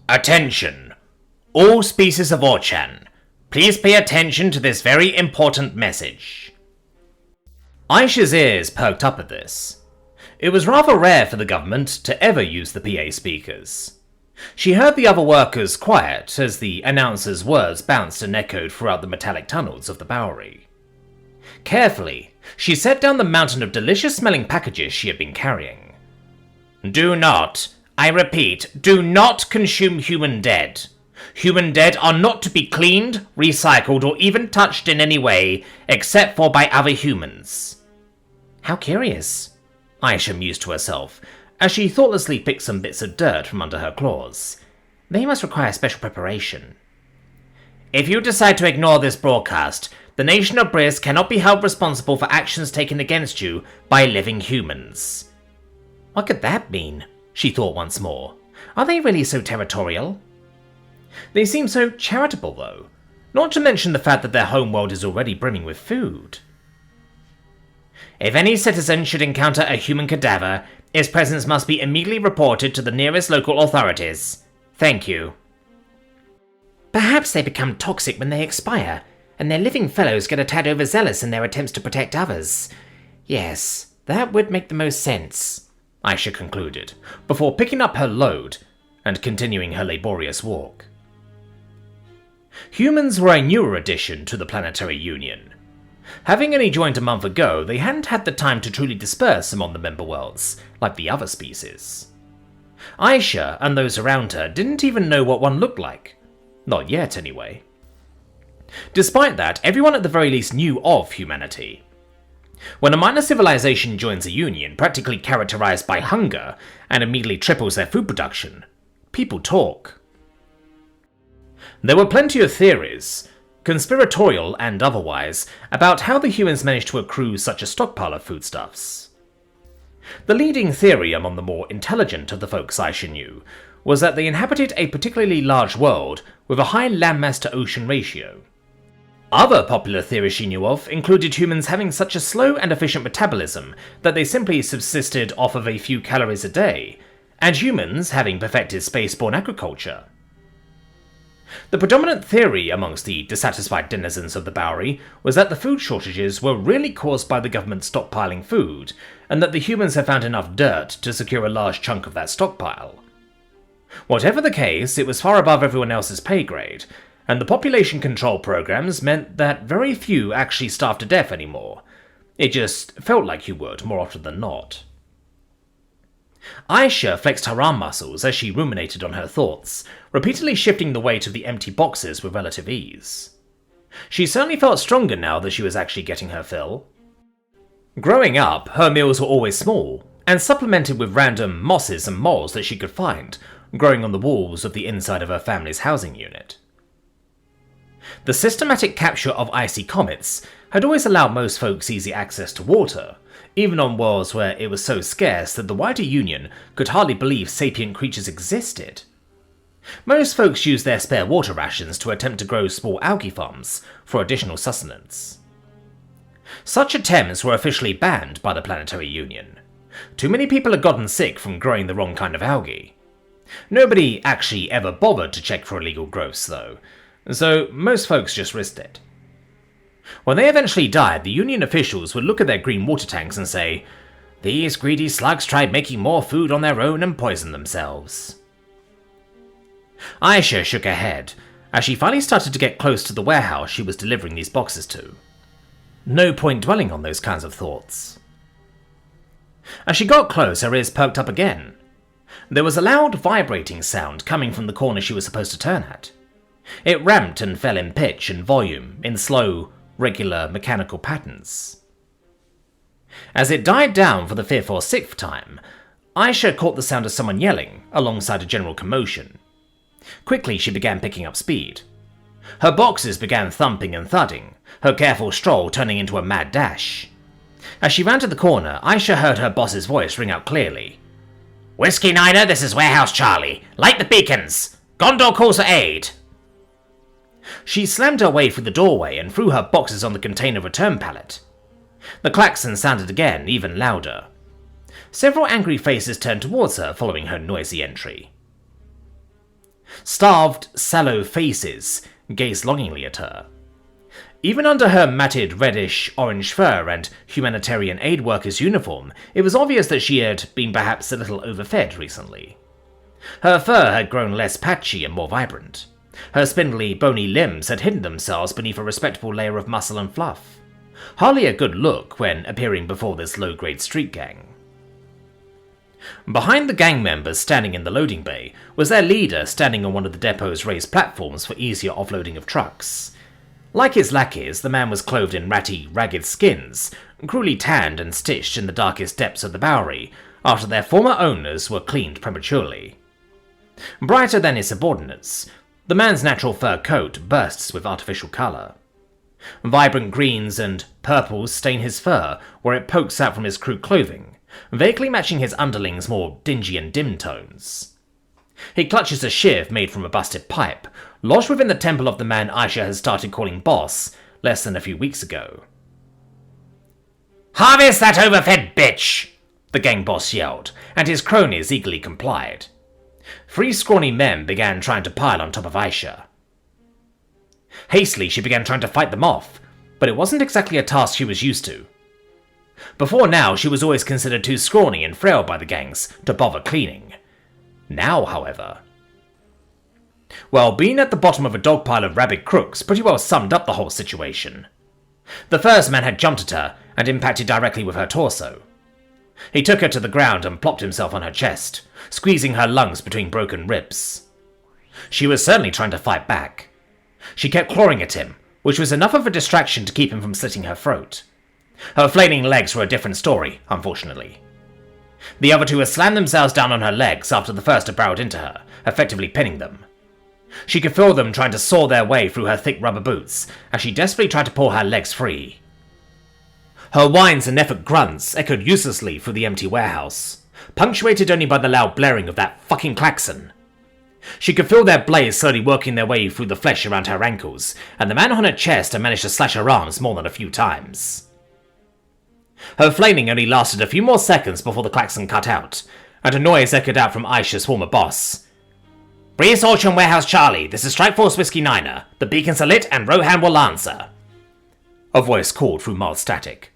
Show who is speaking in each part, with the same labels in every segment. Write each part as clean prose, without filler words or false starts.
Speaker 1: Attention! All species of Orchan, please pay attention to this very important message. Aisha's ears perked up at this. It was rather rare for the government to ever use the PA speakers. She heard the other workers quiet as the announcer's words bounced and echoed throughout the metallic tunnels of the Bowery. Carefully, she set down the mountain of delicious-smelling packages she had been carrying. Do not, I repeat, do not consume human dead. Human dead are not to be cleaned, recycled, or even touched in any way, except for by other humans. How curious, Aisha mused to herself, as she thoughtlessly picked some bits of dirt from under her claws. They must require special preparation. If you decide to ignore this broadcast, the nation of Briss cannot be held responsible for actions taken against you by living humans. What could that mean? She thought once more. Are they really so territorial? They seem so charitable, though, not to mention the fact that their homeworld is already brimming with food. If any citizen should encounter a human cadaver, its presence must be immediately reported to the nearest local authorities. Thank you. Perhaps they become toxic when they expire, and their living fellows get a tad overzealous in their attempts to protect others. Yes, that would make the most sense, Aisha concluded, before picking up her load and continuing her laborious walk. Humans were a newer addition to the Planetary Union. Having only joined a month ago, they hadn't had the time to truly disperse among the member worlds, like the other species. Aisha and those around her didn't even know what one looked like. Not yet, anyway. Despite that, everyone at the very least knew of humanity. When a minor civilization joins a union practically characterized by hunger and immediately triples their food production, people talk. There were plenty of theories, conspiratorial and otherwise, about how the humans managed to accrue such a stockpile of foodstuffs. The leading theory among the more intelligent of the folks Aisha knew was that they inhabited a particularly large world with a high landmass to ocean ratio. Other popular theories she knew of included humans having such a slow and efficient metabolism that they simply subsisted off of a few calories a day, and humans having perfected spaceborne agriculture. The predominant theory amongst the dissatisfied denizens of the Bowery was that the food shortages were really caused by the government stockpiling food, and that the humans had found enough dirt to secure a large chunk of that stockpile. Whatever the case, it was far above everyone else's pay grade, and the population control programs meant that very few actually starved to death anymore. It just felt like you would more often than not. Aisha flexed her arm muscles as she ruminated on her thoughts, repeatedly shifting the weight of the empty boxes with relative ease. She certainly felt stronger now that she was actually getting her fill. Growing up, her meals were always small, and supplemented with random mosses and moles that she could find, growing on the walls of the inside of her family's housing unit. The systematic capture of icy comets had always allowed most folks easy access to water, even on worlds where it was so scarce that the wider Union could hardly believe sapient creatures existed. Most folks used their spare water rations to attempt to grow small algae farms for additional sustenance. Such attempts were officially banned by the Planetary Union. Too many people had gotten sick from growing the wrong kind of algae. Nobody actually ever bothered to check for illegal growths, though, so most folks just risked it. When they eventually died, the Union officials would look at their green water tanks and say, "These greedy slugs tried making more food on their own and poisoned themselves." Aisha shook her head, as she finally started to get close to the warehouse she was delivering these boxes to. No point dwelling on those kinds of thoughts. As she got close, her ears perked up again. There was a loud vibrating sound coming from the corner she was supposed to turn at. It ramped and fell in pitch and volume, in slow, regular mechanical patterns. As it died down for the fifth or sixth time, Aisha caught the sound of someone yelling, alongside a general commotion. Quickly she began picking up speed. Her boxes began thumping and thudding, her careful stroll turning into a mad dash. As she ran to the corner, Aisha heard her boss's voice ring out clearly. "Whiskey Niner, this is Warehouse Charlie. Light the beacons! Gondor calls for aid!" She slammed her way through the doorway and threw her boxes on the container return pallet. The klaxon sounded again, even louder. Several angry faces turned towards her following her noisy entry. Starved, sallow faces gazed longingly at her. Even under her matted reddish-orange fur and humanitarian aid worker's uniform, it was obvious that she had been perhaps a little overfed recently. Her fur had grown less patchy and more vibrant. Her spindly, bony limbs had hidden themselves beneath a respectable layer of muscle and fluff. Hardly a good look when appearing before this low-grade street gang. Behind the gang members standing in the loading bay was their leader standing on one of the depot's raised platforms for easier offloading of trucks. Like his lackeys, the man was clothed in ratty, ragged skins, cruelly tanned and stitched in the darkest depths of the Bowery, after their former owners were cleaned prematurely. Brighter than his subordinates, the man's natural fur coat bursts with artificial colour. Vibrant greens and purples stain his fur where it pokes out from his crude clothing, vaguely matching his underlings' more dingy and dim tones. He clutches a shiv made from a busted pipe, lodged within the temple of the man Aisha has started calling boss less than a few weeks ago. "Harvest that overfed bitch!" the gang boss yelled, and his cronies eagerly complied. 3 scrawny men began trying to pile on top of Aisha. Hastily, she began trying to fight them off, but it wasn't exactly a task she was used to. Before now, she was always considered too scrawny and frail by the gangs to bother cleaning. Now, however... Well, being at the bottom of a dog pile of rabid crooks pretty well summed up the whole situation. The first man had jumped at her and impacted directly with her torso. He took her to the ground and plopped himself on her chest, squeezing her lungs between broken ribs. She was certainly trying to fight back. She kept clawing at him, which was enough of a distraction to keep him from slitting her throat. Her flailing legs were a different story, unfortunately. The other 2 had slammed themselves down on her legs after the first had barreled into her, effectively pinning them. She could feel them trying to saw their way through her thick rubber boots as she desperately tried to pull her legs free. Her whines and effort grunts echoed uselessly through the empty warehouse, punctuated only by the loud blaring of that fucking klaxon. She could feel their blades slowly working their way through the flesh around her ankles, and the man on her chest had managed to slash her arms more than a few times. Her flailing only lasted a few more seconds before the klaxon cut out, and a noise echoed out from Aisha's former boss. "Breeze Auction Warehouse Charlie, this is Strike Force Whiskey Niner. The beacons are lit and Rohan will answer," a voice called through mild static.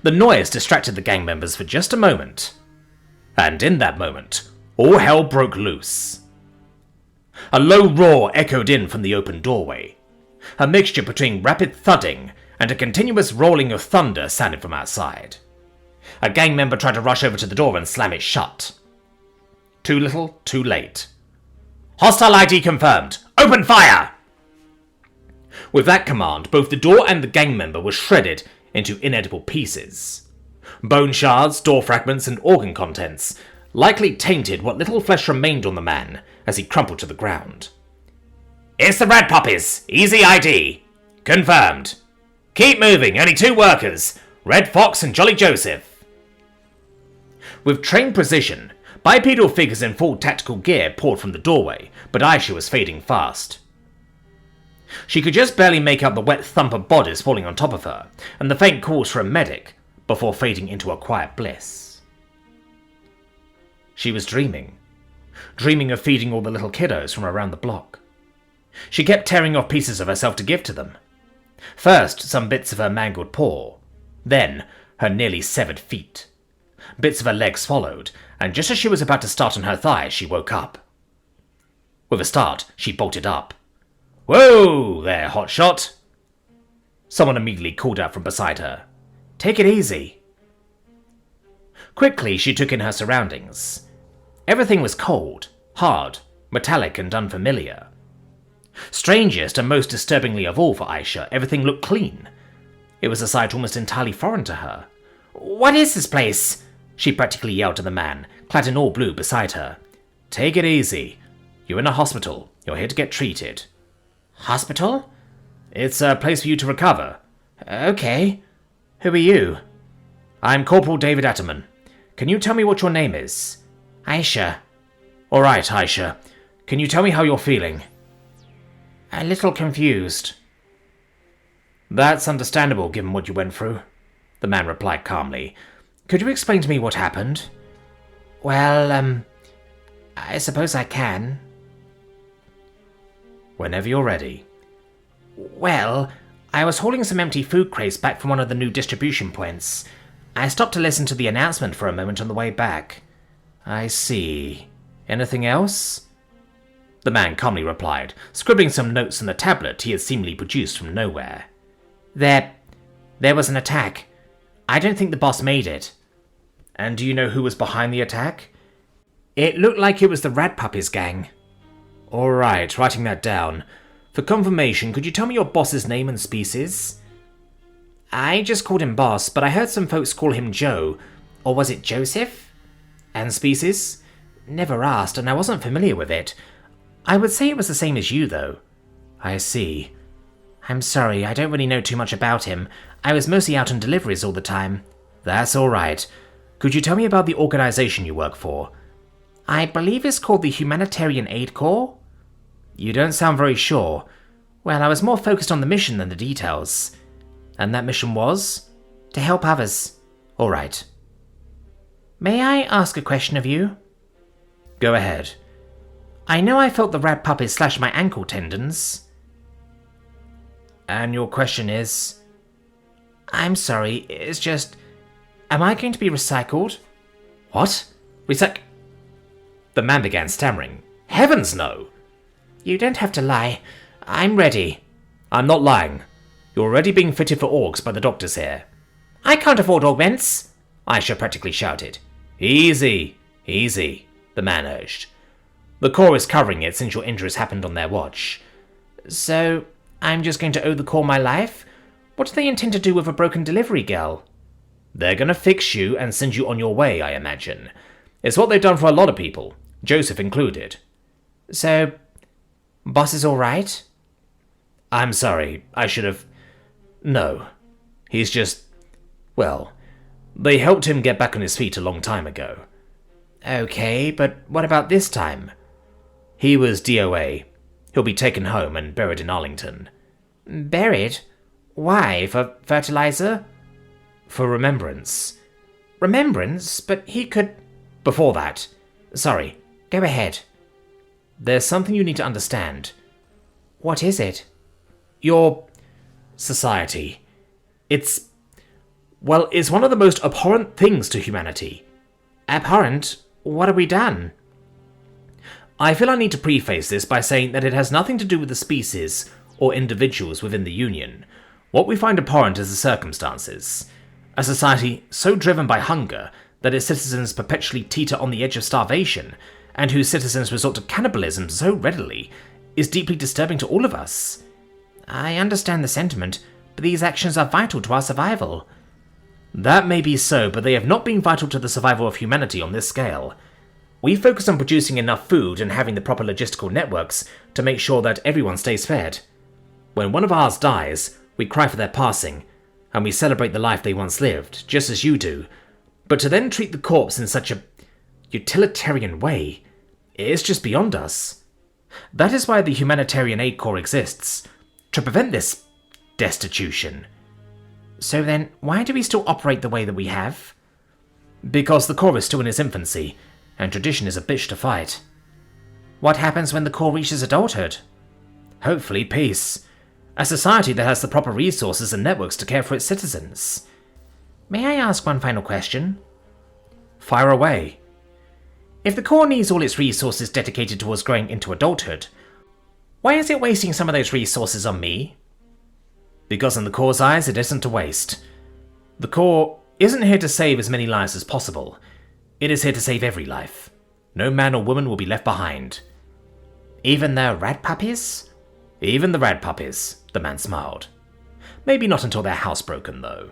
Speaker 1: The noise distracted the gang members for just a moment, and in that moment, all hell broke loose. A low roar echoed in from the open doorway. A mixture between rapid thudding and a continuous rolling of thunder sounded from outside. A gang member tried to rush over to the door and slam it shut. Too little, too late. "Hostile ID confirmed! Open fire!" With that command, both the door and the gang member were shredded into inedible pieces. Bone shards, door fragments, and organ contents likely tainted what little flesh remained on the man as he crumpled to the ground. "It's the Red Poppies! Easy ID! Confirmed! Keep moving, only 2 workers! Red Fox and Jolly Joseph!" With trained precision, bipedal figures in full tactical gear poured from the doorway, but Aisha was fading fast. She could just barely make out the wet thump of bodies falling on top of her, and the faint calls for a medic, before fading into a quiet bliss. She was dreaming of feeding all the little kiddos from around the block. She kept tearing off pieces of herself to give to them. First, some bits of her mangled paw, then her nearly severed feet. Bits of her legs followed, and just as she was about to start on her thighs, she woke up. With a start, she bolted up. "Whoa there, hotshot!" Someone immediately called out from beside her. "Take it easy." Quickly, she took in her surroundings. Everything was cold, hard, metallic, and unfamiliar. Strangest and most disturbingly of all for Aisha, everything looked clean. It was a sight almost entirely foreign to her. "What is this place?" she practically yelled to the man, clad in all blue beside her. "Take it easy. You're in a hospital. You're here to get treated." "Hospital?" "It's a place for you to recover." "Okay. Who are you?" "I'm Corporal David Atterman. Can you tell me what your name is?" "Aisha." "All right, Aisha. Can you tell me how you're feeling?" "A little confused." "That's understandable, given what you went through," the man replied calmly. "Could you explain to me what happened?" "Well, I suppose I can. Whenever you're ready. Well, I was hauling some empty food crates back from one of the new distribution points. I stopped to listen to the announcement for a moment on the way back. I see. Anything else? The man calmly replied, scribbling some notes on the tablet he had seemingly produced from nowhere. There was an attack. I don't think the boss made it. And do you know who was behind the attack? It looked like it was the Rat Puppies gang. Alright, writing that down. For confirmation, could you tell me your boss's name and species? I just called him boss, but I heard some folks call him Joe. Or was it Joseph? And species? Never asked, and I wasn't familiar with it. I would say it was the same as you, though. I see. I'm sorry, I don't really know too much about him. I was mostly out on deliveries all the time. That's alright. Could you tell me about the organization you work for? I believe it's called the Humanitarian Aid Corps? You don't sound very sure. Well, I was more focused on the mission than the details. And that mission was? To help others. Alright. May I ask a question of you? Go ahead. I know I felt the rat puppies slash my ankle tendons. And your question is? I'm sorry, it's just... Am I going to be recycled? What? The man began stammering. Heavens no! You don't have to lie. I'm ready. I'm not lying. You're already being fitted for orgs by the doctors here. I can't afford augments, Aisha practically shouted. Easy, easy, the man urged. The Corps is covering it since your injuries happened on their watch. So, I'm just going to owe the Corps my life? What do they intend to do with a broken delivery girl? They're gonna fix you and send you on your way, I imagine. It's what they've done for a lot of people, Joseph included. So, boss is alright? I'm sorry, I should have... No. He's just... Well, they helped him get back on his feet a long time ago. Okay, but what about this time? He was DOA. He'll be taken home and buried in Arlington. Buried? Why? For fertilizer? For remembrance. Remembrance? But he could... Before that. Sorry, go ahead. There's something you need to understand. What is it? Your... society. It's one of the most abhorrent things to humanity. Abhorrent? What have we done? I feel I need to preface this by saying that it has nothing to do with the species or individuals within the Union. What we find abhorrent is the circumstances. A society so driven by hunger that its citizens perpetually teeter on the edge of starvation, and whose citizens resort to cannibalism so readily, is deeply disturbing to all of us. I understand the sentiment, but these actions are vital to our survival. That may be so, but they have not been vital to the survival of humanity on this scale. We focus on producing enough food and having the proper logistical networks to make sure that everyone stays fed. When one of ours dies, we cry for their passing, and we celebrate the life they once lived, just as you do. But to then treat the corpse in such a utilitarian way, is just beyond us. That is why the Humanitarian Aid Corps exists, to prevent this destitution. So then, why do we still operate the way that we have? Because the Corps is still in its infancy, and tradition is a bitch to fight. What happens when the Corps reaches adulthood? Hopefully peace. A society that has the proper resources and networks to care for its citizens. May I ask one final question? Fire away. If the Corps needs all its resources dedicated towards growing into adulthood, why is it wasting some of those resources on me? Because in the Corps' eyes, it isn't a waste. The Corps isn't here to save as many lives as possible. It is here to save every life. No man or woman will be left behind. Even the rat puppies? Even the rat puppies, the man smiled. Maybe not until they're housebroken, though.